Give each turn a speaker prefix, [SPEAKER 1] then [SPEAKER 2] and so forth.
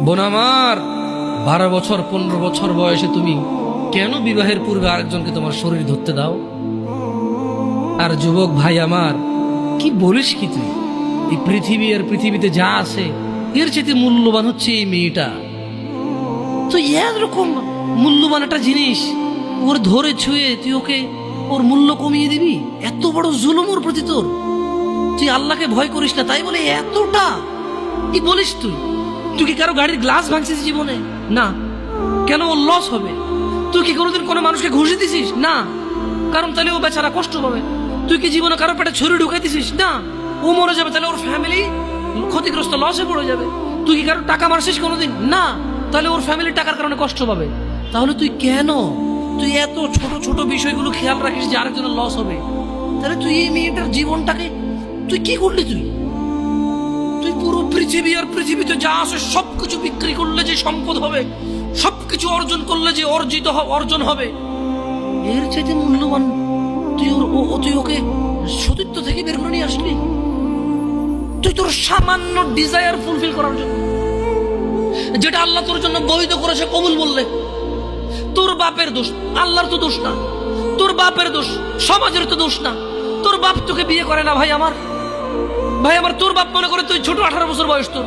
[SPEAKER 1] বোন আমার, 12 বছর 15 বছর বয়সে তুমি কেন বিবাহের পূর্বে আরেকজনকে তোমার শরীর ধরতে দাও? আর যুবক ভাই আমার, কি বলিস কি তুই? এই পৃথিবী আর পৃথিবীতে যা আছে এর চেয়ে মূল্যবান হচ্ছে এই মেয়েটা। তো এরকম মূল্যবান একটা জিনিস ওর ধরে ছুঁয়ে তুই ওকে ওর মূল্য কমিয়ে দিবি? এত বড় জুলুম ওর প্রতি তোর! তুই আল্লাহকে ভয় করিস না তাই বলে এতটা কি বলিস তুই? তুই কি কারো গাড়ির গ্লাস ভাঙছিস জীবনে? না। কেন? ওর লস হবে। তুই কি কোনোদিন কোনো মানুষকে ঘুষি দিছিস? না, কারণ তাহলে ও বেচারা কষ্ট পাবে। তুই কি জীবনে কারো পেটে ছুরি ঢুকাই দিছিস? না, ও মরে যাবে, তাহলে ওর ফ্যামিলি ক্ষতিগ্রস্ত, লসে পড়ে যাবে। তুই কি কারো টাকা মারছিস কোনোদিন? না, তাহলে ওর ফ্যামিলি টাকার কারণে কষ্ট পাবে। তাহলে তুই কেন তুই এত ছোট ছোট বিষয়গুলো খেয়াল রাখিস যে আরেকজনের লস হবে? তাহলে তুই এই মেয়েটার জীবনটাকে তুই কি করলি? তুই পুরো পৃথিবী আর পৃথিবীতে যা আছে সবকিছু বিক্রি করলে যে সম্পদ হবে, সবকিছু অর্জন করলে যে অর্জন হবে, এর চাইতে মূল্যবান তুই ওকে সতীত্ব থেকে বের করে নিয়ে আসলি? তুই তোর সামান্য ডিজায়ার ফুলফিল করার জন্য, যেটা আল্লাহ তোর জন্য বৈধ করেছে, কবুল বললে তোর বাপের দোষ, আল্লাহর তো দোষ না। তোর বাপের দোষ, সমাজের তো দোষ না। তোর বাপ তোকে বিয়ে করে না ভাই আমার, তোর বাপ মনে করে তুই ছোট, 18 বছর বয়স তোর।